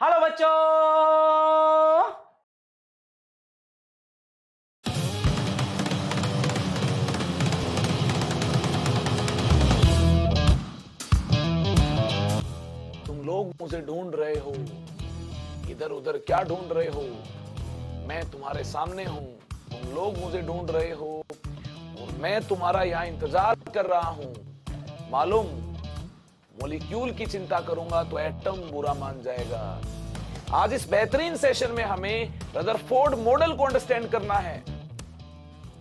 Hello बच्चों। तुम लोग मुझे ढूंढ रहे हो, इधर उधर क्या ढूंढ रहे हो? मैं तुम्हारे सामने हूं। तुम लोग मुझे ढूंढ रहे हो और मैं तुम्हारा यहां इंतजार कर रहा हूं। मालूम, मॉलिक्यूल की चिंता करूंगा तो एटम बुरा मान जाएगा। आज इस बेहतरीन सेशन में हमें रदरफोर्ड मॉडल को अंडरस्टैंड करना है।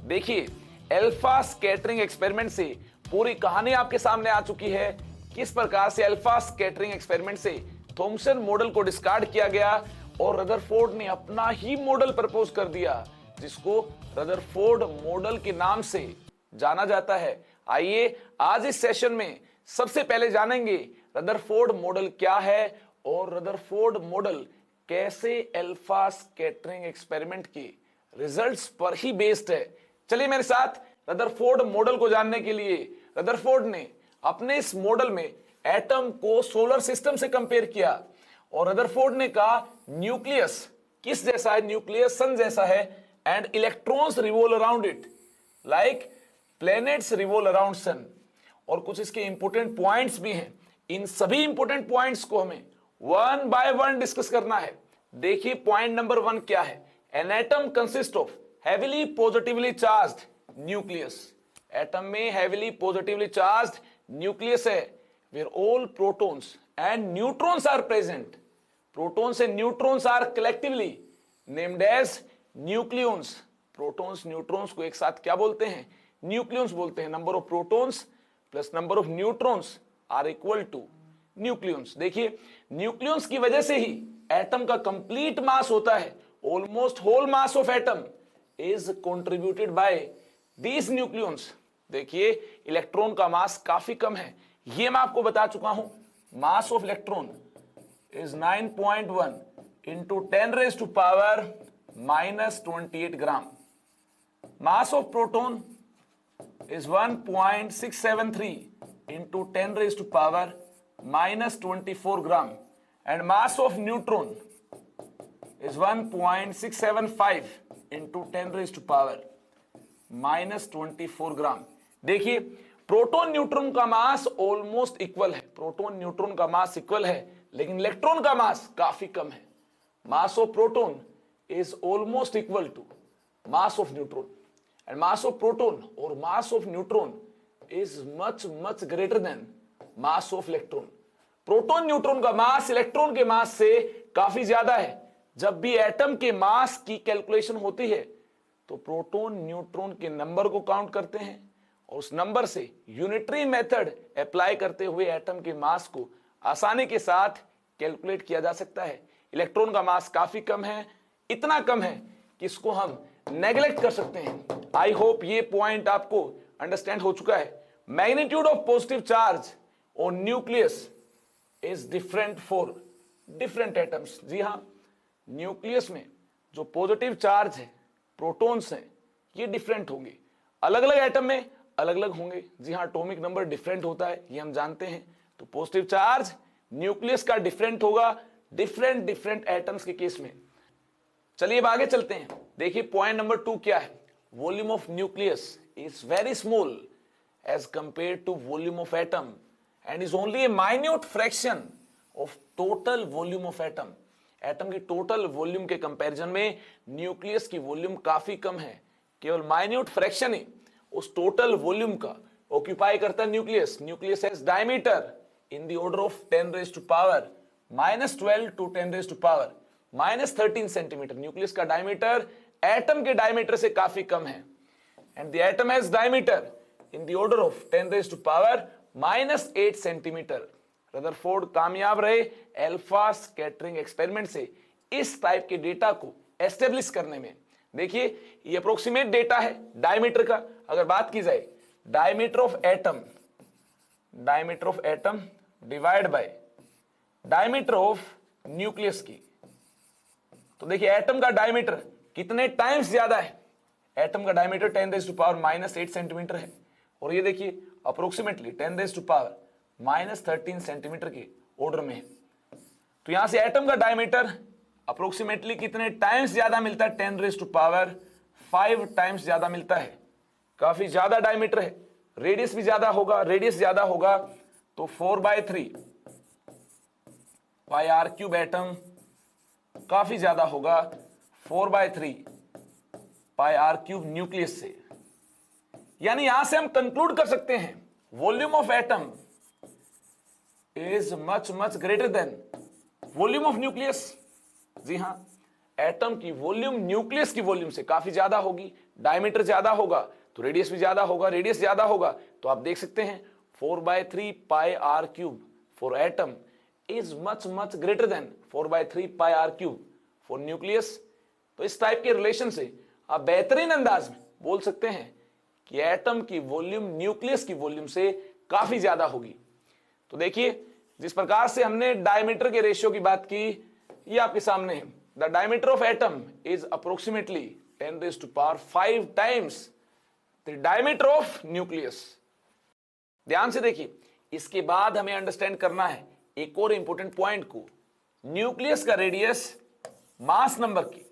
देखिए, अल्फा स्कैटरिंग एक्सपेरिमेंट से पूरी कहानी आपके सामने आ चुकी है। किस प्रकार से अल्फा स्कैटरिंग एक्सपेरिमेंट से थॉमसन मॉडल को डिस्कार्ड किया गया और रदरफोर्ड ने अपना ही मॉडल प्रपोज कर दिया, जिसको रदरफोर्ड मॉडल के नाम से जाना जाता है। आइए आज इस सेशन में सबसे पहले जानेंगे रदरफोर्ड मॉडल क्या है और रदरफोर्ड मॉडल कैसे अल्फा स्कैटरिंग एक्सपेरिमेंट के रिजल्ट्स पर ही बेस्ड है। चलिए मेरे साथ रदरफोर्ड मॉडल को जानने के लिए। रदरफोर्ड ने अपने इस मॉडल में एटम को सोलर सिस्टम से कंपेयर किया और रदरफोर्ड ने कहा न्यूक्लियस किस जैसा है? न्यूक्लियस सन जैसा है and electrons revolve around it like planets revolve around sun. और कुछ इसके इंपोर्टेंट पॉइंट्स भी हैं। इन सभी इंपोर्टेंट पॉइंट्स को हमें वन बाय वन डिस्कस करना है। देखिए पॉइंट नंबर 1 क्या है? An atom consist of heavily positively charged nucleus. Atom में हेवीली पॉजिटिवली चार्ज्ड न्यूक्लियस है where all protons and neutrons are present. Protons and neutrons are collectively named as nucleons. Protons neutrons को एक साथ क्या बोलते हैं? न्यूक्लियॉन्स बोलते हैं। Number of protons plus number of neutrons are equal to nucleons. देखिए, न्यूक्लियॉन्स की वजह से ही एटम का कंप्लीट मास होता है। Almost whole mass of atom is contributed by these nucleons. देखिए, इलेक्ट्रॉन का मास काफी कम है, ये मैं आपको बता चुका हूं। Mass of electron is 9.1 into 10 raise to power -28 gram. Mass of proton is 1.673 into 10 raised to power -24 gram and mass of neutron is 1.675 into 10 raised to power -24 ग्राम। देखिए, प्रोटॉन न्यूट्रॉन का मास ऑलमोस्ट इक्वल है। Proton neutron का mass equal है, लेकिन electron का mass काफी कम है। Mass of proton is almost equal to mass of neutron and mass of proton or mass of neutron is much greater than mass of electron। Proton neutron का मास electron के मास से काफी ज्यादा है। जब भी एटम के मास की कैलकुलेशन होती है तो प्रोटॉन न्यूट्रॉन के नंबर को काउंट करते हैं और उस नंबर से यूनिटरी मेथड अप्लाई करते हुए एटम के मास को आसानी के साथ कैलकुलेट किया जा सकता है। इलेक्ट्रॉन का मास काफी कम है, इतना कम है कि इसको हम नेग्लेक्ट कर सकते हैं। आई होप ये पॉइंट आपको अंडरस्टैंड हो चुका है। Magnitude of positive charge on nucleus is different for different atoms. जी हां, न्यूक्लियस में जो पॉजिटिव चार्ज है, प्रोटॉन्स हैं, ये डिफरेंट होंगे। अलग अलग एटम में अलग अलग होंगे। जी हां, एटॉमिक नंबर डिफरेंट होता है, ये हम जानते हैं। तो पॉजिटिव चार्ज न्यूक्लियस का डिफरेंट होगा डिफरेंट एटम्स के केस में। चलिए अब आगे चलते हैं। देखिए पॉइंट नंबर 2 क्या है? Volume of nucleus is very small as compare to volume of atom and is only a minute fraction of total volume of atom. Atom की टोटल वॉल्यूम के कंपैरिजन में न्यूक्लियस की वॉल्यूम काफी कम है। केवल माइन्यूट फ्रैक्शन ही उस total volume का ऑक्यूपाई करता है nucleus. Nucleus has diameter in the order of 10 raise to power -12 to 10 raise to power -13 centimetre. Nucleus का डायमीटर एटम के डायमीटर से काफी कम है and the atom has diameter in the order of 10 raise to power -8 centimetre. Rutherford कामयाब रहे alpha scattering experiment से इस टाइप के डेटा को एस्टेब्लिश करने में। देखिए, ये अप्रोक्सीमेट डेटा है डायमीटर का। अगर बात की जाए diameter of atom divide by diameter of nucleus की, तो देखिए एटम का डायमीटर कितने टाइम्स ज्यादा है? एटम का diameter 10 raise to power -8 centimetre है और ये देखिए approximately 10 raise to power -13 centimetre के ऑर्डर में है। तो यहां से एटम का डायमीटर अप्रोक्सीमेटली कितने टाइम्स ज्यादा मिलता है? 10⁵ टाइम्स ज्यादा मिलता है। काफी ज्यादा डायमीटर है, रेडियस भी ज्यादा होगा, रेडियस ज्यादा होगा तो 4/3 पाई आर क्यूब एटम काफी ज्यादा होगा 4/3 पाई आर क्यूब न्यूक्लियस से। यानी यहां से हम कंक्लूड कर सकते हैं volume of atom is much much greater than volume of nucleus. जी हां, एटम की वॉल्यूम न्यूक्लियस की वॉल्यूम से काफी ज्यादा होगी, डायमीटर ज्यादा होगा तो रेडियस भी ज्यादा होगा, रेडियस ज्यादा होगा तो आप देख सकते हैं 4/3 pi R cube for atom is much much greater than 4/3 pi R cube for nucleus. तो इस टाइप के रिलेशन से आप बेहतरीन अंदाज में बोल सकते हैं कि एटम की वॉल्यूम न्यूक्लियस की वॉल्यूम से काफी ज्यादा होगी। तो देखिए जिस प्रकार से हमने डायमीटर के रेशियो की बात की, ये आपके सामने है। The diameter of atom is approximately 10⁵ times the diameter of nucleus. ध्यान से देखिए, इसके बाद हमें अंडरस्टैंड करना है एक और इंपॉर्टेंट पॉइंट को, न्यूक्लियस का रेडियस मास नंबर की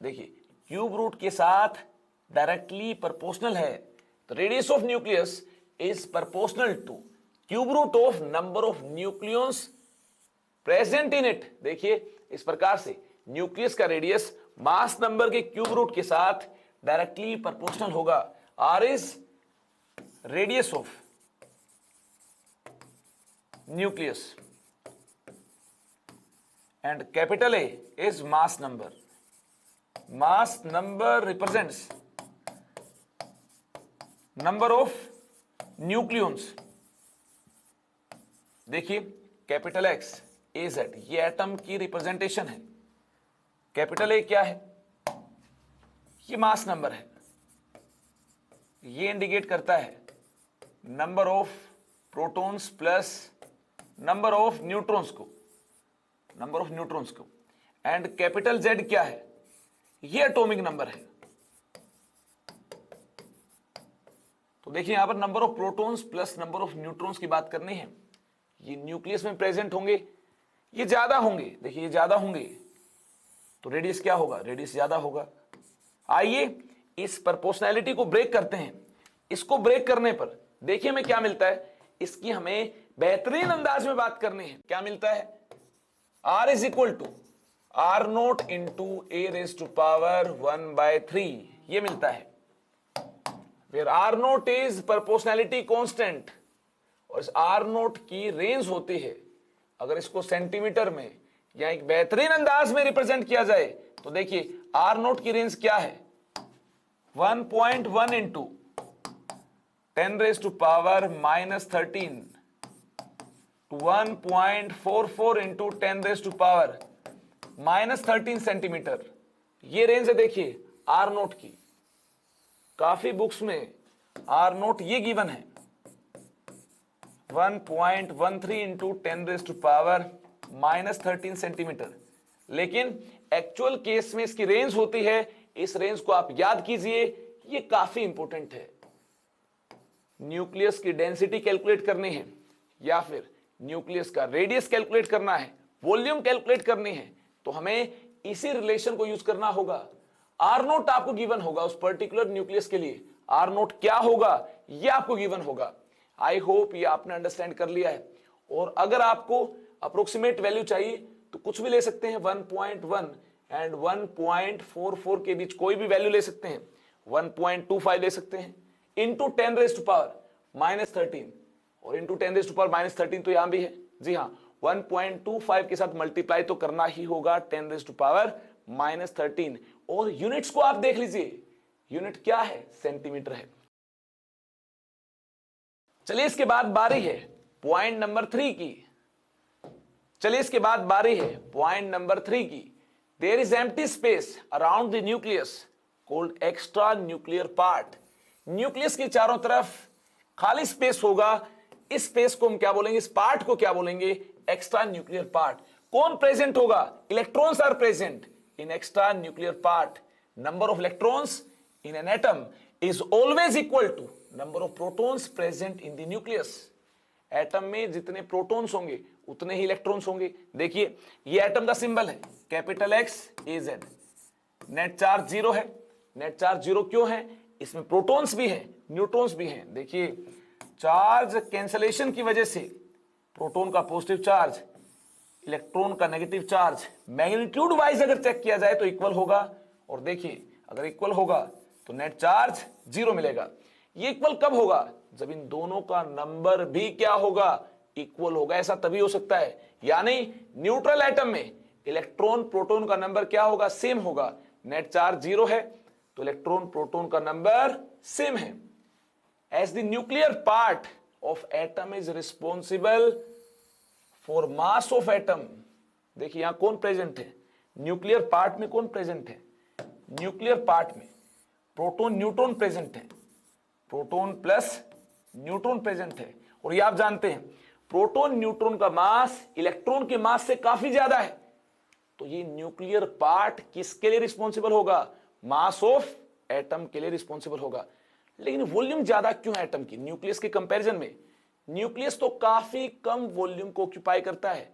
देखिए क्यूब रूट के साथ डायरेक्टली प्रोपोर्शनल है। तो radius of nucleus is proportional to cube root of number of nucleons present in it. देखिए इस प्रकार से न्यूक्लियस का रेडियस मास नंबर के क्यूब रूट के साथ डायरेक्टली प्रोपोर्शनल होगा। R is radius of nucleus and capital A is mass number. Mass number represents number of nucleons. देखिए कैपिटल X AZ ये एटम की रिप्रेजेंटेशन है। कैपिटल A क्या है? ये मास नंबर है, ये इंडिकेट करता है number of protons plus number of neutrons को, नंबर ऑफ न्यूट्रॉन्स को। एंड कैपिटल Z क्या है? ये एटॉमिक नंबर है। तो देखिए यहां पर number of protons plus number of neutrons की बात करनी है। ये न्यूक्लियस में प्रेजेंट होंगे, ये ज्यादा होंगे। देखिए ये ज्यादा होंगे तो रेडियस क्या होगा? रेडियस ज्यादा होगा। आइए इस प्रोपोर्शनैलिटी को ब्रेक करते हैं। इसको ब्रेक करने पर देखिए हमें क्या मिलता है, इसकी हमें बेहतरीन अंदाज में बात करनी है। क्या मिलता है? R is equal to R0 into A⁵ ये मिलता है। Where R0 is proportionality constant और इस R0 की रेंज होती है, अगर इसको सेंटीमीटर में या एक बेहतरीन अंदाज में रिप्रेजेंट किया जाए तो देखिए R0 की रेंज क्या है? 1.1 into 10⁻⁻13 to 1.44 into 10⁻⁻13 सेंटीमीटर, ये रेंज है। देखिए R0 की, काफी बुक्स में R0 ये गिवन है 1.13 into 10⁻⁻13 सेंटीमीटर, लेकिन एक्चुअल केस में इसकी रेंज होती है, इस रेंज को आप याद कीजिए, ये काफी इंपॉर्टेंट है। न्यूक्लियस की डेंसिटी कैलकुलेट करनी है या फिर न्यूक्लियस का रेडियस कैलकुलेट करना है, वॉल्यूम कैलकुलेट करनी है, तो हमें इसी रिलेशन को यूज करना होगा। R0 आपको गिवन होगा उस पर्टिकुलर न्यूक्लियस के लिए, R0 क्या होगा ये आपको गिवन होगा। आई होप ये आपने अंडरस्टैंड कर लिया है। और अगर आपको अप्रोक्सीमेट वैल्यू चाहिए तो कुछ भी ले सकते हैं, 1.1 एंड 1.44 के बीच कोई भी वैल्यू ले सकते हैं, 1.25 ले सकते हैं, इंटू 10⁻⁻13 और इंटू 10⁻⁻13 तो यहां भी है। जी हां, 1.25 के साथ मल्टीप्लाई तो करना ही होगा 10⁻⁻13। और यूनिट्स को आप देख लीजिए, यूनिट क्या है? सेंटीमीटर है। चलिए इसके बाद बारी है पॉइंट नंबर 3 की। There is empty space around the nucleus called extra nuclear part. Nucleus के चारों तरफ खाली स्पेस होगा, इस स्पेस को हम क्या बोलेंगे? इस पार्ट को क्या बोलेंगे? Extra nuclear part. कौन प्रेजेंट होगा? Electrons are present in extra nuclear part. Number of electrons in an atom is always equal to number of protons present in the nucleus. Atom में जितने प्रोटॉन्स होंगे उतने ही electrons होंगे। देखिए ये atom का सिंबल है कैपिटल एक्स ए Z. Net charge 0 है। नेट चार्ज 0 क्यों है? इसमें प्रोटॉन्स भी हैं, न्यूट्रॉन्स भी हैं। देखिए चार्ज कैंसलेशन की वजह से प्रोटॉन का पॉजिटिव चार्ज, इलेक्ट्रॉन का नेगेटिव चार्ज मैग्नीट्यूड वाइज अगर चेक किया जाए तो इक्वल होगा। और देखिए अगर इक्वल होगा तो नेट चार्ज 0 मिलेगा। ये इक्वल कब होगा? जब इन दोनों का नंबर भी क्या होगा? इक्वल होगा। ऐसा तभी हो सकता है, यानी न्यूट्रल एटम में इलेक्ट्रॉन प्रोटॉन का नंबर क्या होगा? सेम होगा। नेट चार्ज 0 है तो इलेक्ट्रॉन प्रोटॉन का नंबर सेम है। As the nuclear part of atom is responsible for mass of atom. देखिए यहां कौन प्रेजेंट है? न्यूक्लियर पार्ट में कौन प्रेजेंट है? न्यूक्लियर पार्ट में प्रोटॉन न्यूट्रॉन प्रेजेंट है। प्रोटॉन प्लस न्यूट्रॉन प्रेजेंट है। और ये आप जानते हैं प्रोटॉन न्यूट्रॉन का मास इलेक्ट्रॉन के मास से काफी ज्यादा है। तो ये न्यूक्लियर पार्ट किसके लिए रिस्पॉन्सिबल होगा? मास ऑफ एटम के लिए रिस्पॉन्सिबल होगा। लेकिन वॉल्यूम ज्यादा क्यों है एटम की न्यूक्लियस के कंपैरिजन में? न्यूक्लियस तो काफी कम वॉल्यूम को ऑक्यूपाई करता है,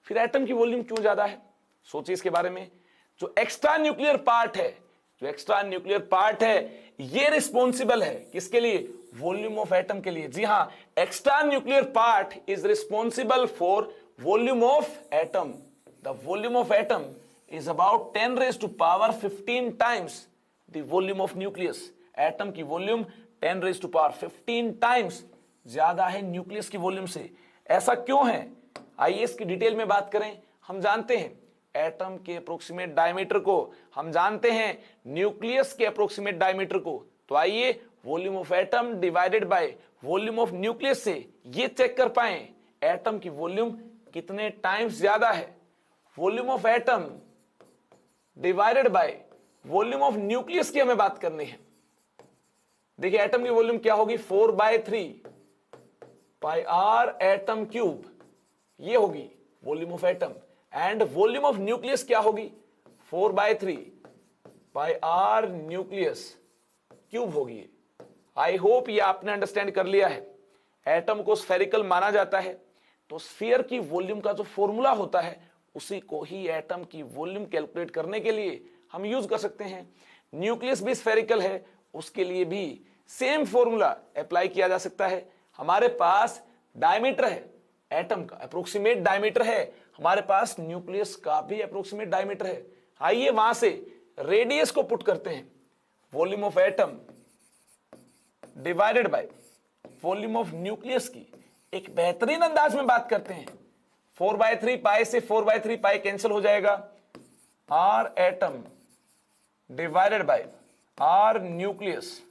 फिर एटम की वॉल्यूम क्यों ज्यादा है? सोचिए इसके बारे में। जो एक्स्ट्रा न्यूक्लियर पार्ट है, जो एक्स्ट्रा न्यूक्लियर पार्ट है, ये रिस्पॉन्सिबल है किसके लिए? वॉल्यूम ऑफ एटम के लिए। जी हां, extra nuclear part is responsible for volume of atom. The volume of atom is about 10 raised to power 15 times the volume of nucleus। Atom की volume 10 raised to power 15 times ज्यादा है nucleus की volume से। ऐसा क्यों है? आइए इसकी डिटेल में बात करें। हम जानते हैं एटम के अप्रोक्सीमेट डायमीटर को, हम जानते हैं न्यूक्लियस के अप्रोक्सीमेट डायमीटर को। तो आइए volume of atom divided by volume of nucleus से ये चेक कर पाए एटम की वॉल्यूम कितने टाइम्स ज्यादा है। Volume of atom divided by volume of nucleus की हमें बात करनी है। देखिए एटम की वॉल्यूम क्या होगी? 4/3 पाई आर एटम क्यूब, ये होगी volume of atom. And volume of nucleus क्या होगी? 4/3 पाई आर न्यूक्लियस क्यूब होगी। आई होप ये आपने अंडरस्टैंड कर लिया है। एटम को स्फेरिकल माना जाता है तो स्फीयर की वॉल्यूम का जो फॉर्मूला होता है उसी को ही एटम की वॉल्यूम कैलकुलेट करने के लिए हम यूज कर सकते हैं। न्यूक्लियस भी स्फेरिकल है, उसके लिए भी सेम फॉर्मूला अप्लाई किया जा सकता है। हमारे पास डायमीटर है एटम का, अप्रोक्सीमेट डायमीटर है, हमारे पास न्यूक्लियस का भी अप्रोक्सीमेट डायमीटर है। आइए वहां से रेडियस को पुट करते हैं। Volume of atom divided by volume of nucleus की एक बेहतरीन अंदाज में बात करते हैं। 4/3 पाई से 4/3 पाई कैंसिल हो जाएगा। R atom divided by R nucleus,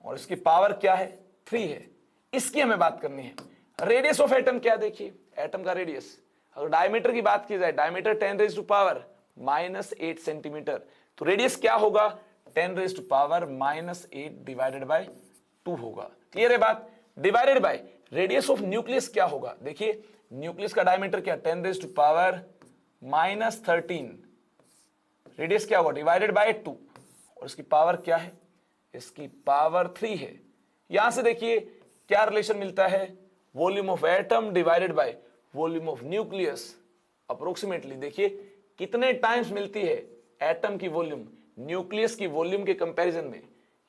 और इसकी पावर क्या है? 3 है। इसकी हमें बात करनी है। रेडियस ऑफ एटम क्या? देखिए एटम का रेडियस, अगर डायमीटर की बात की जाए, diameter 10 raise to power -8 centimetre, तो रेडियस क्या होगा? 10 raise to power -8 divided by 2 होगा। क्लियर है बात? Divided by radius of nucleus क्या होगा? देखिए न्यूक्लियस का डायमीटर क्या? 10 रेज टू पावर -13। रेडियस क्या होगा? डिवाइडेड बाय 2, और इसकी पावर क्या है? इसकी पावर 3 है। यहां से देखिए क्या रिलेशन मिलता है? Volume of atom divided by volume of nucleus. Approximately देखिए कितने टाइम्स मिलती है एटम की वॉल्यूम न्यूक्लियस की वॉल्यूम के कंपैरिजन में।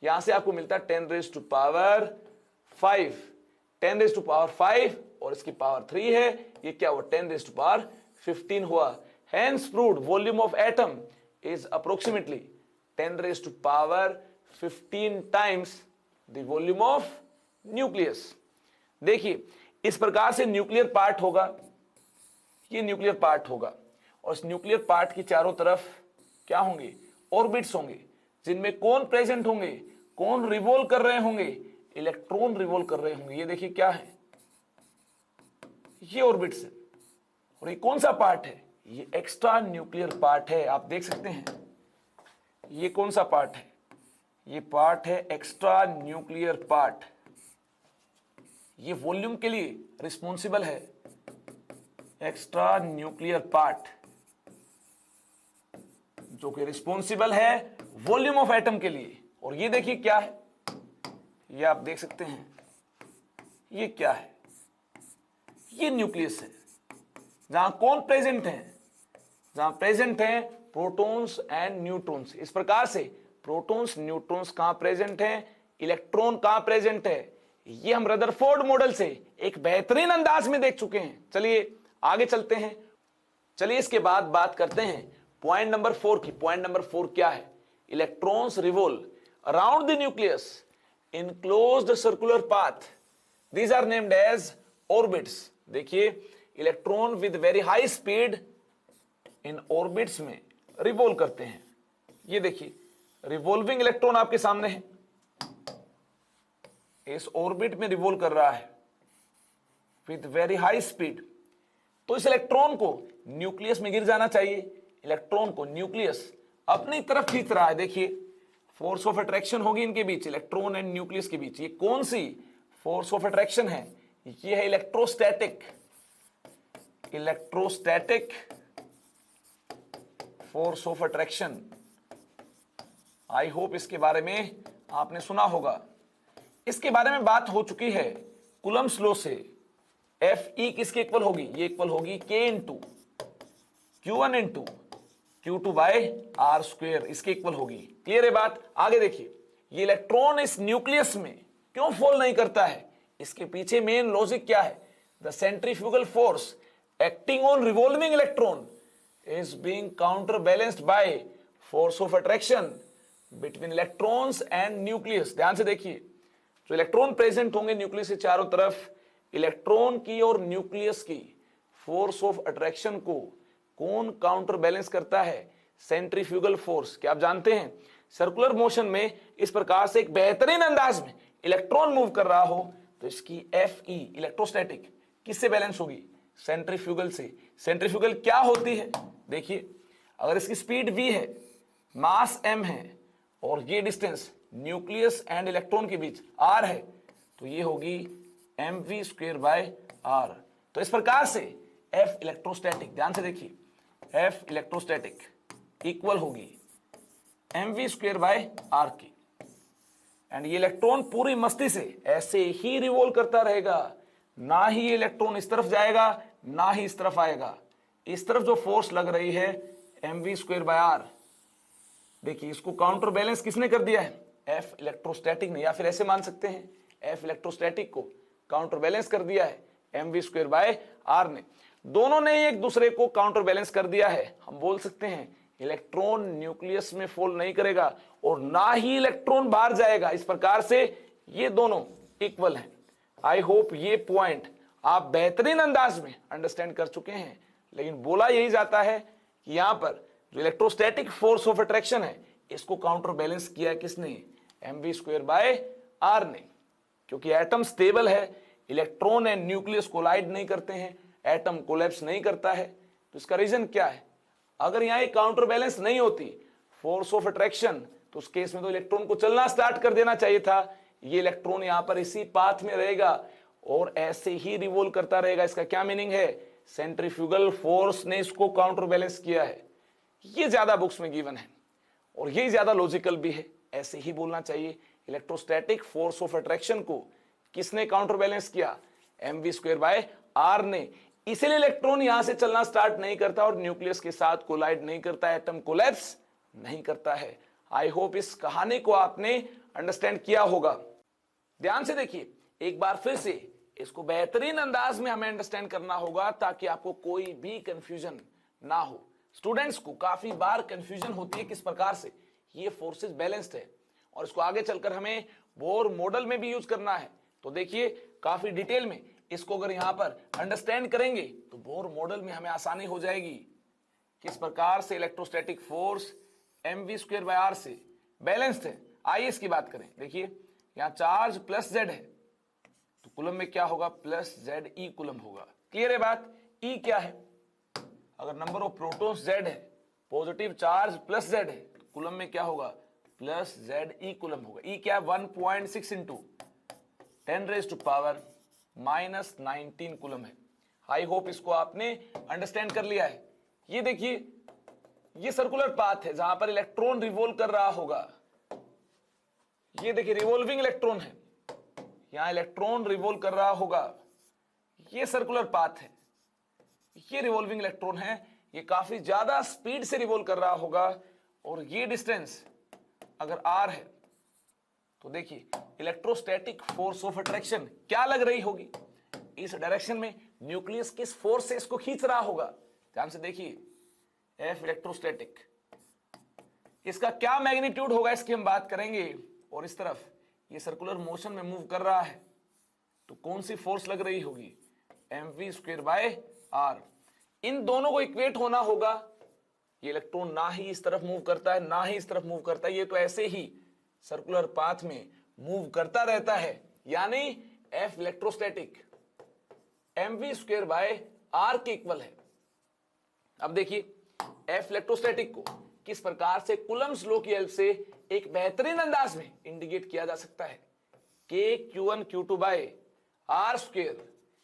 यहां से आपको मिलता है 10 raise to power 5, 10 raise to power 5, और इसकी पावर 3 है। ये क्या हुआ? 10 रेज टू पावर 15 हुआ। Hence proved volume of atom is approximately 10 raise to power 15 times the volume of nucleus. देखिए इस प्रकार से न्यूक्लियर पार्ट होगा, ये न्यूक्लियर पार्ट होगा, और इस न्यूक्लियर पार्ट की चारों तरफ क्या होंगे? ऑर्बिट्स होंगे, जिनमें कौन प्रेजेंट होंगे? कौन रिवॉल्व कर रहे होंगे? इलेक्ट्रॉन रिवॉल्व कर रहे होंगे। ये देखिए क्या है? ये ऑर्बिट्स है। और ये कौन सा पार्ट है? ये एक्स्ट्रा न्यूक्लियर पार्ट है। आप देख सकते हैं ये कौन सा पार्ट है? ये पार्ट है एक्स्ट्रा न्यूक्लियर पार्ट। ये वॉल्यूम के लिए रिस्पॉन्सिबल है, एक्स्ट्रा न्यूक्लियर पार्ट, जो कि रिस्पॉन्सिबल है वॉल्यूम ऑफ एटम के लिए। और ये देखिए क्या है? ये आप देख सकते हैं ये क्या है? ये न्यूक्लियस है जहां कौन प्रेजेंट है, जहां प्रेजेंट है प्रोटॉन्स एंड न्यूट्रॉन्स। इस प्रकार से प्रोटॉन्स न्यूट्रॉन्स कहां प्रेजेंट है, इलेक्ट्रॉन कहां प्रेजेंट है, ये हम रदरफोर्ड मॉडल से एक बेहतरीन अंदाज में देख चुके हैं। चलिए आगे चलते हैं। चलिए इसके बाद बात करते हैं पॉइंट नंबर 4 की। पॉइंट नंबर 4 क्या है, electrons revolve around the nucleus in closed circular path, these are named as orbits. देखिए electron with very high speed in orbits में रिवॉल्व करते हैं। ये देखिए रिवॉल्विंग इलेक्ट्रॉन आपके सामने है, इस ऑर्बिट में रिवॉल्व कर रहा है विद वेरी हाई स्पीड। तो इस इलेक्ट्रॉन को न्यूक्लियस में गिर जाना चाहिए। इलेक्ट्रॉन को न्यूक्लियस अपनी तरफ खींच रहा है। देखिए फोर्स ऑफ अट्रैक्शन होगी इनके बीच, इलेक्ट्रॉन एंड न्यूक्लियस के बीच। ये कौन सी फोर्स ऑफ अट्रैक्शन है, ये है electrostatic. Electrostatic force of attraction. I hope इसके बारे में आपने सुना होगा। इसके बारे में बात हो चुकी है कूलम्ब्स लॉ से। Fe किसके इक्वल होगी, ये इक्वल होगी K into Q1 into Q2 by R square, इसके इक्वल होगी। क्लियर है बात। आगे देखिए ये इलेक्ट्रॉन इस न्यूक्लियस में क्यों फॉल नहीं करता है, इसके पीछे मेन लॉजिक क्या है। The centrifugal force acting on revolving electron is being counter balanced by force of attraction between electrons and nucleus. ध्यान से देखिए जो इलेक्ट्रॉन प्रेजेंट होंगे न्यूक्लियस के चारों तरफ, इलेक्ट्रॉन की और न्यूक्लियस की फोर्स ऑफ अट्रैक्शन को कौन काउंटर बैलेंस करता है, सेंट्रीफ्यूगल फोर्स। क्या आप जानते हैं सर्कुलर मोशन में इस प्रकार से एक बेहतरीन अंदाज में इलेक्ट्रॉन मूव कर रहा हो तो इसकी Fe इलेक्ट्रोस्टैटिक किससे बैलेंस होगी, सेंट्रीफ्यूगल से। सेंट्रीफ्यूगल क्या होती है, देखिए अगर इसकी स्पीड v है, मास m है और ये डिस्टेंस न्यूक्लियस एंड इलेक्ट्रॉन के बीच r है, तो ये होगी mv स्क्वेयर बाय r। तो इस प्रकार से F इलेक्ट्रोस्टैटिक, ध्यान से देखिए F इलेक्ट्रोस्टैटिक इक्वल होगी mv स्क्वेयर बाय r की। एंड ये इलेक्ट्रॉन पूरी मस्ती से ऐसे ही रिवॉल्व करता रहेगा, ना ही ये इलेक्ट्रॉन इस तरफ जाएगा ना ही इस तरफ आएगा। इस तरफ जो फोर्स लग रही है mv स्क्वेयर बाय r, देखिए इसको काउंटर बैलेंस किसने कर दिया है, F इलेक्ट्रोस्टैटिक ने, या फिर ऐसे मान सकते हैं F इलेक्ट्रोस्टैटिक को काउंटर बैलेंस कर दिया है mv स्क्वेयर बाय r ने। दोनों ने एक दूसरे को काउंटर बैलेंस कर दिया है। हम बोल सकते हैं इलेक्ट्रॉन न्यूक्लियस में फॉल नहीं करेगा और ना ही इलेक्ट्रॉन बाहर जाएगा। इस प्रकार से ये दोनों इक्वल हैं। आई होप ये पॉइंट आप बेहतरीन अंदाज में अंडरस्टैंड कर चुके हैं। लेकिन बोला यही जाता है कि यहां पर जो इलेक्ट्रोस्टैटिक फोर्स ऑफ अट्रैक्शन है इसको काउंटर बैलेंस किया किसने, mv स्क्वेयर बाय r ने। क्योंकि एटम स्टेबल है, इलेक्ट्रॉन एंड न्यूक्लियस कोलाइड नहीं करते हैं, एटम कोलैप्स नहीं करता है। तो इसका रीजन क्या है, अगर यहां एक काउंटर बैलेंस नहीं होती फोर्स ऑफ अट्रैक्शन तो उस केस में तो इलेक्ट्रॉन को चलना स्टार्ट कर देना चाहिए था। ये इलेक्ट्रॉन यहां पर इसी पाथ में रहेगा और ऐसे ही रिवॉल्व करता रहेगा। इसका क्या मीनिंग है, सेंट्रीफ्यूगल फोर्स ने इसको काउंटर बैलेंस किया है। ये ज्यादा बुक्स में गिवन है और ये ज्यादा लॉजिकल भी है, ऐसे ही बोलना चाहिए। इलेक्ट्रोस्टैटिक फोर्स ऑफ अट्रैक्शन को किसने काउंटर बैलेंस किया, mv स्क्वेयर बाय r ने। इसलिए इलेक्ट्रॉन यहां से चलना स्टार्ट नहीं करता और न्यूक्लियस के साथ कोलाइड नहीं करता, एटम कोलैप्स नहीं करता है। आई होप इस कहानी को आपने अंडरस्टैंड किया होगा। ध्यान से देखिए एक बार फिर से, इसको बेहतरीन अंदाज में हमें अंडरस्टैंड करना होगा ताकि आपको कोई भी कंफ्यूजन ना हो। स्टूडेंट्स को काफी बार कंफ्यूजन होती है किस प्रकार से ये फोर्सेस बैलेंस्ड है और इसको आगे चलकर हमें बोर मॉडल में भी यूज करना है। तो देखिए काफी डिटेल में इसको अगर यहां पर अंडरस्टैंड करेंगे तो बोर मॉडल में हमें आसानी हो जाएगी किस प्रकार से electrostatic force mv square by r से बैलेंस्ड है। आइए इसकी बात करें। देखिए यहां चार्ज प्लस z है तो कूलम में क्या होगा, प्लस ZE कूलम होगा। क्लियर है बात। E क्या है, अगर नंबर ऑफ प्रोटॉन्स Z है, पॉजिटिव चार्ज प्लस Z है तो कूलम में क्या होगा, प्लस ZE कूलम होगा। E क्या है, 1.6 इंटू 10⁻⁻⁻19 कूलम है। आई होप इसको आपने अंडरस्टैंड कर लिया है। ये देखिए ये सर्कुलर पाथ है जहां पर इलेक्ट्रॉन रिवॉल्व कर रहा होगा। ये देखिए रिवॉल्विंग इलेक्ट्रॉन है, यहां इलेक्ट्रॉन रिवॉल्व कर रहा होगा। ये सर्कुलर पाथ है, ये रिवॉल्विंग इलेक्ट्रॉन है, ये काफी ज्यादा स्पीड से रिवॉल्व कर रहा होगा, और ये डिस्टेंस अगर r है तो देखिए इलेक्ट्रोस्टैटिक फोर्स ऑफ अट्रैक्शन क्या लग रही होगी, इस डायरेक्शन में न्यूक्लियस किस फोर्स से इसको खींच रहा होगा। ध्यान से देखिए, F इलेक्ट्रोस्टैटिक, इसका क्या मैग्नीट्यूड होगा इसकी हम बात करेंगे। और इस तरफ ये सर्कुलर मोशन में मूव कर रहा है तो कौन सी फोर्स लग रही होगी, mv²/r। इन दोनों को इक्वेट होना होगा। ये इलेक्ट्रॉन ना ही इस तरफ मूव करता है ना ही इस तरफ मूव करता है, ये तो ऐसे ही सर्कुलर पाथ में मूव करता रहता है, यानी F इलेक्ट्रोस्टैटिक mv²/r के इक्वल है। अब देखिए F इलेक्ट्रोस्टैटिक को किस प्रकार से कूलम्ब्स लॉ की हेल्प से एक बेहतरीन अंदाज में इंडिकेट किया जा सकता है, kq1q2/r²,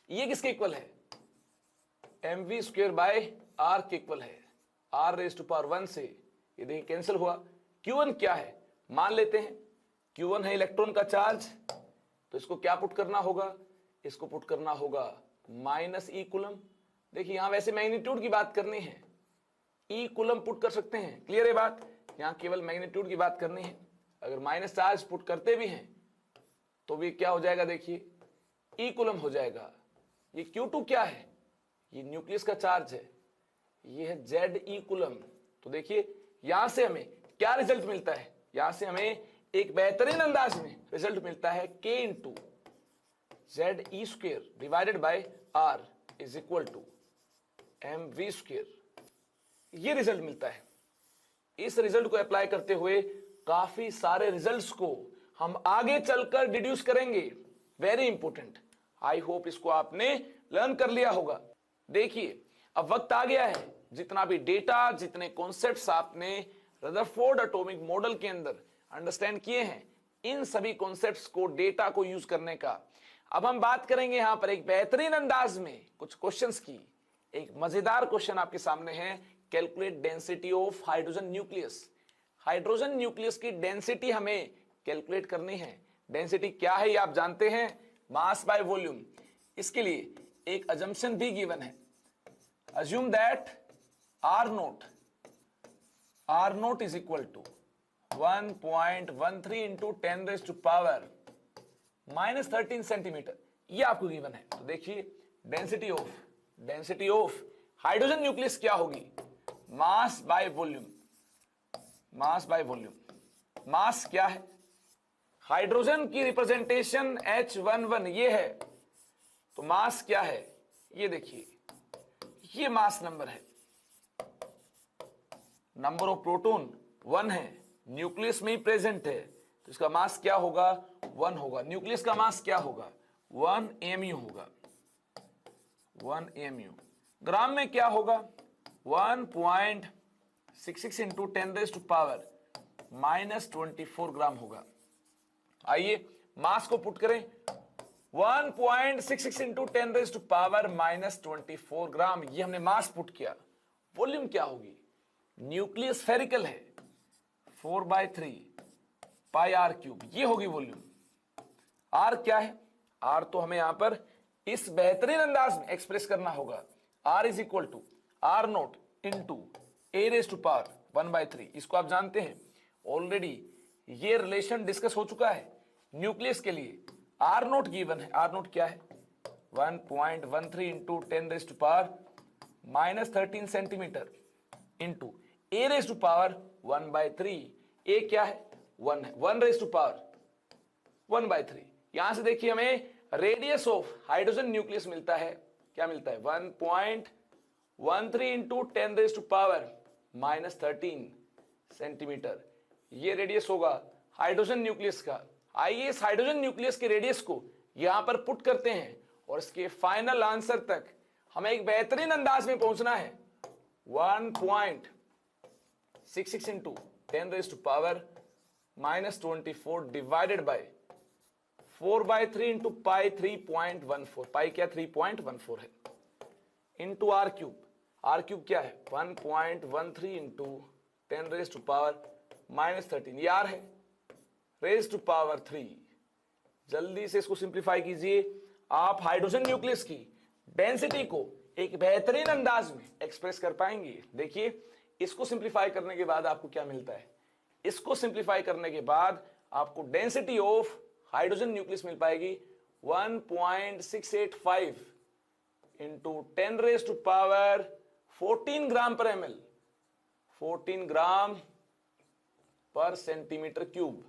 ये किसके इक्वल है, mv²/r के इक्वल है, r⁻1 से ये देखिए कैंसिल हुआ। q1 क्या है, मान लेते हैं q1 है इलेक्ट्रॉन का चार्ज, तो इसको क्या पुट करना होगा, इसको पुट करना होगा -e कूलम। देखिए यहां वैसे मैग्नीट्यूड की बात करनी है, e कूलम पुट कर सकते हैं, क्लियर है बात, यहां केवल मैग्नीट्यूड की बात करनी है। अगर माइनस चार्ज पुट करते भी हैं तो भी क्या हो जाएगा, देखिए e कूलम हो जाएगा। ये q2 क्या है, ये न्यूक्लियस का चार्ज है, ये है Ze कूलम। तो देखिए यहां से हमें क्या रिजल्ट मिलता है, यहां से हमें एक बेहतरीन अंदाज में रिजल्ट मिलता है, k × Ze²/r is equal to mv², ये रिजल्ट मिलता है। इस रिजल्ट को अप्लाई करते हुए काफी सारे रिजल्ट्स को हम आगे चलकर डिड्यूस करेंगे, वेरी इंपॉर्टेंट। आई होप इसको आपने लर्न कर लिया होगा। देखिए अब वक्त आ गया है, जितना भी डेटा, जितने कॉन्सेप्ट्स आपने रदरफोर्ड एटॉमिक मॉडल के अंदर अंडरस्टैंड किए हैं, इन सभी कॉन्सेप्ट्स को, डेटा को यूज करने का अब हम बात करेंगे यहां पर एक बेहतरीन अंदाज में कुछ क्वेश्चंस की। एक मजेदार क्वेश्चन आपके सामने है, calculate density of hydrogen nucleus. Hydrogen nucleus की डेंसिटी हमें कैलकुलेट करनी है। डेंसिटी क्या है ये आप जानते हैं, मास बाय वॉल्यूम। इसके लिए एक अजम्पशन भी गिवन है, assume that r0 is equal to 1.13 into 10⁻⁻13 centimetre, ये आपको गिवन है। तो देखिए डेंसिटी ऑफ हाइड्रोजन न्यूक्लियस क्या होगी, मास बाय वॉल्यूम। मास क्या है, हाइड्रोजन की रिप्रेजेंटेशन H11 ये है, तो मास क्या है, ये देखिए ये मास नंबर है। नंबर ऑफ प्रोटॉन 1 है, न्यूक्लियस में ही प्रेजेंट है, तो इसका मास क्या होगा, 1 होगा। न्यूक्लियस का मास क्या होगा, 1 mu होगा, 1 mu। ग्राम में क्या होगा, 1.66 इंटू 10⁻⁻24 ग्राम होगा। आइए मास को पुट करें, 1.66 इंटू 10⁻⁻24 ग्राम, ये हमने मास पुट किया। वॉल्यूम क्या होगी, न्यूक्लियस स्फेरिकल है, 4/3 πr³, ये होगी वॉल्यूम। आर क्या है, आर तो हमें यहां पर इस बेहतरीन अंदाज में एक्सप्रेस करना होगा, R is equal to r0 into a⁻1/3। इसको आप जानते हैं ऑलरेडी, ये रिलेशन डिस्कस हो चुका है। न्यूक्लियस के लिए r0 गिवन है, r0 क्या है, 1.13 इंटू 10⁻⁻13 सेंटीमीटर इंटू a⁻1/3। ए क्या है, 1 है, 1⁻1/3। यहां से देखिए हमें रेडियस ऑफ हाइड्रोजन न्यूक्लियस मिलता है, क्या मिलता है, 1.13 इंटू 10⁻13 सेंटीमीटर, ये रेडियस होगा हाइड्रोजन न्यूक्लियस का। आइए इस हाइड्रोजन न्यूक्लियस के रेडियस को यहां पर पुट करते हैं और इसके फाइनल आंसर तक हमें एक बेहतरीन अंदाज में पहुंचना है। 1.66 into 10⁻⁻24 divided by 4/3 into pi 3.14, पाई क्या 3.14 है, इंटू r³ क्या है, 1.13 इंटू 10⁻⁻13, ये r है, रेज टू पावर 3। जल्दी से इसको सिंप्लीफाई कीजिए। आप हाइड्रोजन न्यूक्लियस की डेंसिटी को एक बेहतरीन अंदाज में एक्सप्रेस कर पाएंगे। देखिए इसको सिंप्लीफाई करने के बाद आपको क्या मिलता है, इसको सिंप्लीफाई करने के बाद आपको डेंसिटी ऑफ हाइड्रोजन न्यूक्लियस मिल पाएगी 1.685 इंटू 10 रेज टू पावर 14 ग्राम पर ml, 14 ग्राम पर सेंटीमीटर क्यूब,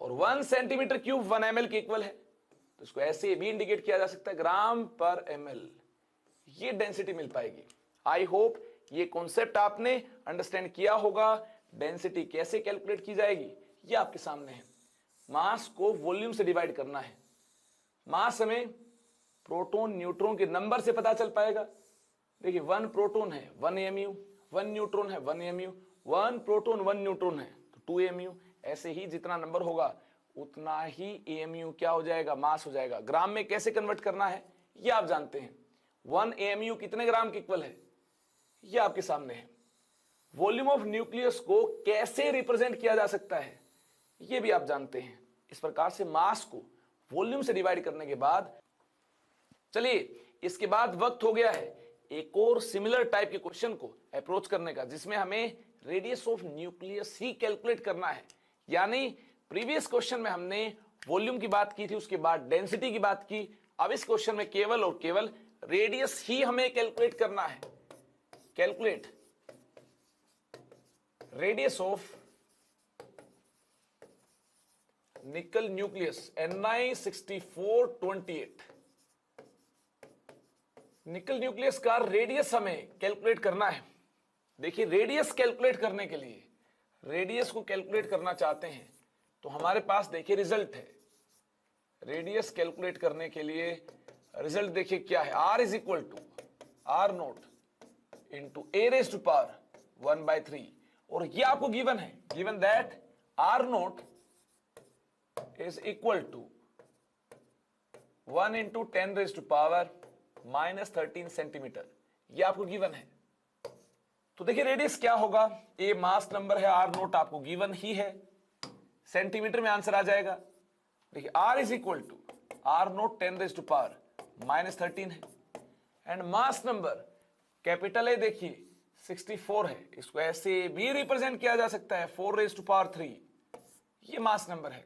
और 1 सेंटीमीटर क्यूब 1 ml के इक्वल है, तो इसको ऐसे भी इंडिकेट किया जा सकता है ग्राम पर ml। ये डेंसिटी मिल पाएगी। आई होप ये कॉन्सेप्ट आपने अंडरस्टैंड किया होगा। डेंसिटी कैसे कैलकुलेट की जाएगी ये आपके सामने है। मास को वॉल्यूम से डिवाइड करना है। मास हमें प्रोटॉन न्यूट्रॉन के नंबर से पता चल पाएगा। देखिए 1 प्रोटॉन है 1 AMU, 1 न्यूट्रॉन है 1 AMU, 1 प्रोटॉन 1 न्यूट्रॉन है तो 2 AMU। ऐसे ही जितना नंबर होगा उतना ही AMU क्या हो जाएगा, मास हो जाएगा। ग्राम में कैसे कन्वर्ट करना है ये आप जानते हैं। 1 AMU कितने ग्राम के इक्वल है ये आपके सामने है। वॉल्यूम ऑफ न्यूक्लियस को कैसे रिप्रेजेंट किया जा सकता है ये भी आप जानते हैं। इस प्रकार से मास को वॉल्यूम से डिवाइड करने के बाद, चलिए इसके बाद वक्त हो गया है एक और सिमिलर टाइप के क्वेश्चन को अप्रोच करने का, जिसमें हमें radius of nucleus he calculate करना है। यानी प्रीवियस क्वेश्चन में हमने वॉल्यूम की बात की थी, उसके बाद डेंसिटी की बात की। अब इस क्वेश्चन में केवल और केवल रेडियस ही हमें कैलकुलेट करना है। कैलकुलेट रेडियस ऑफ निकल न्यूक्लियस Ni6428। निकल न्यूक्लियस का रेडियस हमें कैलकुलेट करना है। देखिए रेडियस कैलकुलेट करने के लिए, रेडियस को कैलकुलेट करना चाहते हैं तो हमारे पास देखिए रिजल्ट है। रेडियस कैलकुलेट करने के लिए रिजल्ट देखिए क्या है, R is equal to R0 into A raise to power 1/3। और ये आपको गिवन है, given that R0 is equal to 1 into 10 raised to power -13 centimetre. ये आपको गिवन है। तो देखिए रेडियस क्या होगा, ए मास नंबर है, R0 आपको गिवन ही है, सेंटीमीटर में आंसर आ जाएगा। देखिए R is equal to R0 10 raise to power -13 है, एंड मास नंबर कैपिटल है देखिए 64 है। इसको ऐसे भी रिप्रेजेंट किया जा सकता है 4 रेज टू पावर 3। ये मास नंबर है,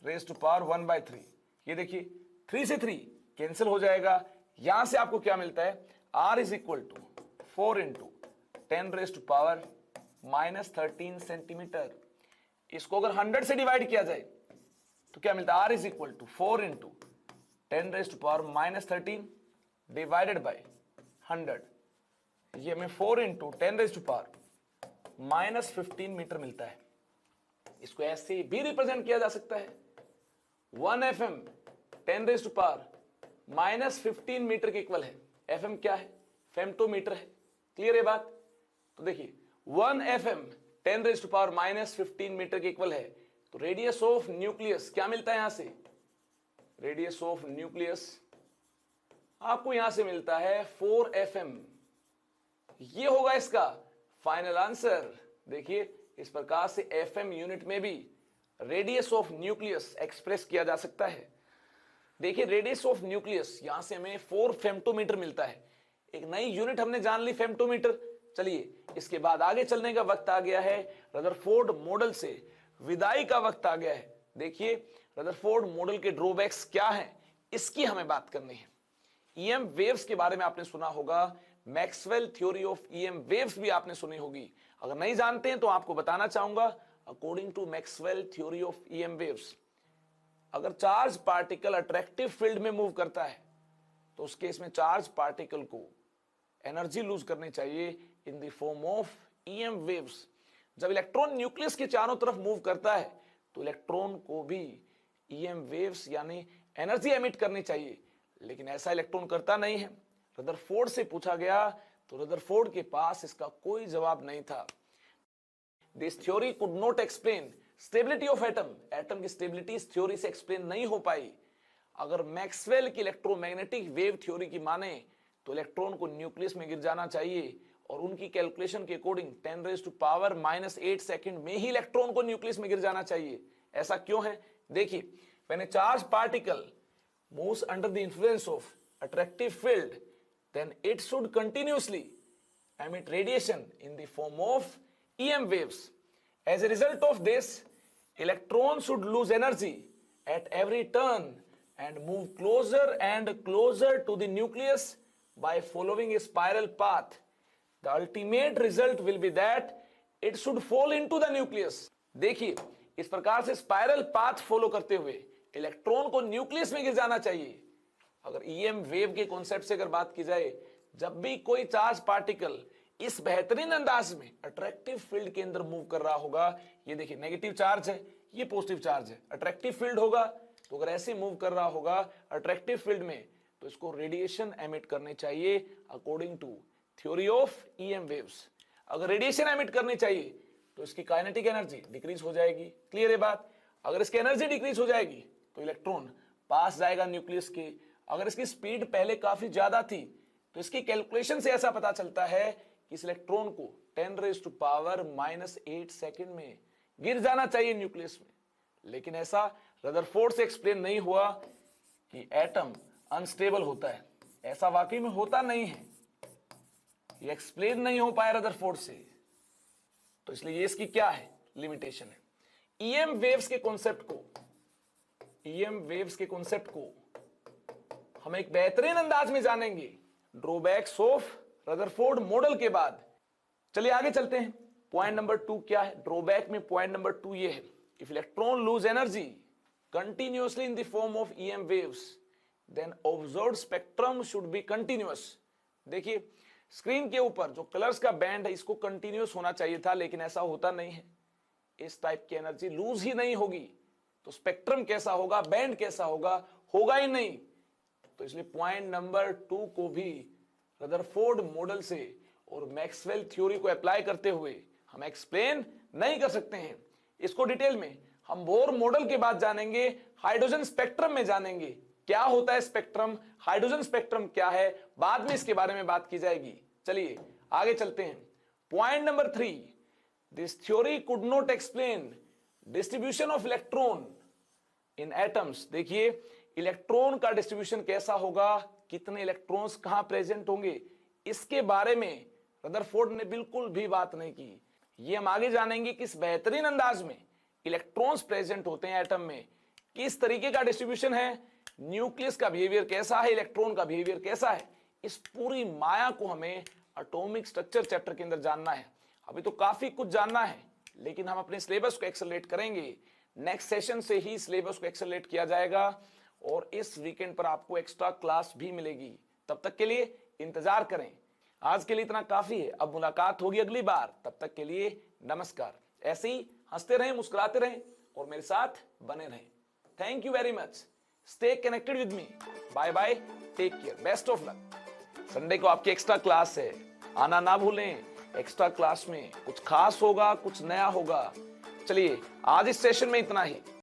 रेज टू पावर 1/3। ये देखिए 3 से 3 कैंसिल हो जाएगा। यहां से आपको क्या मिलता है, R is equal to 4 into 10 raise to power -13 centimetre. इसको अगर 100 से डिवाइड किया जाए तो क्या मिलता है, R is equal to 4 into 10 raise to power -13 divided by 100। ये हमें 4 into 10 raise to power -15 metre मिलता है। इसको ऐसे भी रिप्रेजेंट किया जा सकता है 1 FM 10 raise to power -15 metre के इक्वल है। FM क्या है, फेम्टोमीटर है। क्लियर है बात। तो देखिए 1 FM 10 raise to power -15 metre के इक्वल है। तो रेडियस ऑफ न्यूक्लियस क्या मिलता है, यहां से रेडियस ऑफ न्यूक्लियस आपको यहां से मिलता है 4 FM। ये होगा इसका फाइनल आंसर। देखिए इस प्रकार से FM यूनिट में भी रेडियस ऑफ न्यूक्लियस एक्सप्रेस किया जा सकता है। देखिए रेडियस ऑफ न्यूक्लियस यहां से हमें 4 फेम्टोमीटर मिलता है। एक नई यूनिट हमने जान ली फेम्टोमीटर। चलिए इसके बाद आगे चलने का वक्त आ गया है। रदरफोर्ड मॉडल से विदाई का वक्त आ गया है। देखिए रदरफोर्ड मॉडल के ड्रॉबैक्स क्या हैं इसकी हमें बात करनी है। EM वेव्स के बारे में आपने सुना होगा, Maxwell theory of EM waves भी आपने सुनी होगी। अगर नहीं जानते हैं तो आपको बताना चाहूंगा, according to Maxwell theory of EM waves, अगर चार्ज पार्टिकल अट्रैक्टिव फील्ड में मूव करता है तो उस केस में चार्ज पार्टिकल को एनर्जी लूज करनी चाहिए in the form of EM waves. जब इलेक्ट्रॉन न्यूक्लियस के चारों तरफ मूव करता है तो इलेक्ट्रॉन को भी EM वेव्स यानी एनर्जी एमिट करनी चाहिए, लेकिन ऐसा इलेक्ट्रॉन करता नहीं है। रदरफोर्ड से पूछा गया तो रदरफोर्ड के पास इसका कोई जवाब नहीं था। This theory could not explain stability of atom. Atom की स्टेबिलिटी इस थ्योरी से एक्सप्लेन नहीं हो पाई। अगर मैक्सवेल की इलेक्ट्रोमैग्नेटिक वेव थ्योरी की माने तो इलेक्ट्रॉन को न्यूक्लियस में गिर जाना चाहिए, और उनकी कैलकुलेशन के according 10 raise to power -8 second में ही इलेक्ट्रॉन को न्यूक्लियस में गिर जाना चाहिए। ऐसा क्यों है, देखिए when A charge particle moves under the influence of attractive field, then it should continuously emit radiation in the form of EM waves. As a result of this, electrons should lose energy at every turn and move closer and closer to the nucleus by following a spiral path. The ultimate result will be that it should fall into the nucleus. देखिए, इस प्रकार से spiral path follow करते हुए electron को nucleus में गिर जाना चाहिए। अगर ईएम वेव के कॉन्सेप्ट से अगर बात की जाए, जब भी कोई चार्ज पार्टिकल इस बेहतरीन अंदाज में अट्रैक्टिव फील्ड के अंदर मूव कर रहा होगा, ये देखिए नेगेटिव चार्ज है, ये पॉजिटिव चार्ज है, अट्रैक्टिव फील्ड होगा, तो अगर ऐसे मूव कर रहा होगा अट्रैक्टिव फील्ड में, तो इसको रेडिएशन एमिट करने चाहिए according to theory of EM waves. अगर रेडिएशन एमिट करनी चाहिए तो इसकी काइनेटिक एनर्जी डिक्रीज हो जाएगी। क्लियर है बात? अगर इसकी एनर्जी डिक्रीज हो जाएगी तो इलेक्ट्रॉन पास जाएगा न्यूक्लियस के। अगर इसकी स्पीड पहले काफी ज्यादा थी तो इसकी कैलकुलेशन से ऐसा पता चलता है कि इस इलेक्ट्रॉन को 10⁻⁻8 सेकंड में गिर जाना चाहिए न्यूक्लियस में। लेकिन ऐसा रदरफोर्ड से एक्सप्लेन नहीं हुआ कि एटम अनस्टेबल होता है, ऐसा वाकई में होता नहीं है, ये एक्सप्लेन नहीं हो पाया रदरफोर्ड से। तो इसलिए ये इसकी क्या है, लिमिटेशन है। ईएम वेव्स के कॉन्सेप्ट को हम एक बेहतरीन अंदाज में जानेंगे ड्रॉबैक्स ऑफ रदरफोर्ड मॉडल के बाद। चलिए आगे चलते हैं। पॉइंट नंबर 2 क्या है ड्रॉबैक में? पॉइंट नंबर 2 ये है, if electron lose energy continuously in the form of EM waves then observed spectrum should be continuous. देखिए स्क्रीन के ऊपर जो कलर्स का बैंड है इसको कंटिन्यूअस होना चाहिए था, लेकिन ऐसा होता नहीं है। इस टाइप की एनर्जी लूज ही नहीं होगी तो स्पेक्ट्रम कैसा होगा, बैंड कैसा होगा? होगा ही नहीं। तो इसलिए पॉइंट नंबर 2 को भी रदरफोर्ड मॉडल से और मैक्सवेल थ्योरी को अप्लाई करते हुए हम एक्सप्लेन नहीं कर सकते हैं। इसको डिटेल में हम बोर मॉडल के बाद जानेंगे, हाइड्रोजन स्पेक्ट्रम में जानेंगे क्या होता है स्पेक्ट्रम, हाइड्रोजन स्पेक्ट्रम क्या है, बाद में इसके बारे में बात की जाएगी। चलिए आगे चलते हैं। Point number 3, this theory could not explain distribution of electron in atoms. देखिए इलेक्ट्रॉन का डिस्ट्रीब्यूशन कैसा होगा, कितने इलेक्ट्रॉन्स कहां प्रेजेंट होंगे, इसके बारे में रदरफोर्ड ने बिल्कुल भी बात नहीं की। ये हम आगे जानेंगे किस बेहतरीन अंदाज में इलेक्ट्रॉन्स प्रेजेंट होते हैं एटम में, किस तरीके का डिस्ट्रीब्यूशन है, न्यूक्लियस का बिहेवियर कैसा है, इलेक्ट्रॉन का बिहेवियर कैसा है। इस पूरी माया को हमें एटॉमिक स्ट्रक्चर चैप्टर के अंदर जानना है। अभी तो काफी कुछ जानना है, लेकिन हम अपने सिलेबस को एक्सेलरेट करेंगे। नेक्स्ट सेशन से ही सिलेबस को एक्सेलरेट किया जाएगा और इस वीकेंड पर आपको एक्स्ट्रा क्लास भी मिलेगी। तब तक के लिए इंतजार करें। आज के लिए इतना काफी है, अब मुलाकात होगी अगली बार। तब तक के लिए नमस्कार। ऐसे ही हंसते रहें, मुस्कुराते रहें और मेरे साथ बने रहें। Thank you very much. Stay connected with me. Bye bye, take care, best of luck. Sunday को आपकी एक्स्ट्रा क्लास है, आना ना भूलें। एक्स्ट्रा क्लास में कुछ खास होगा, कुछ नया होगा। चलिए आज इस सेशन में इतना ही।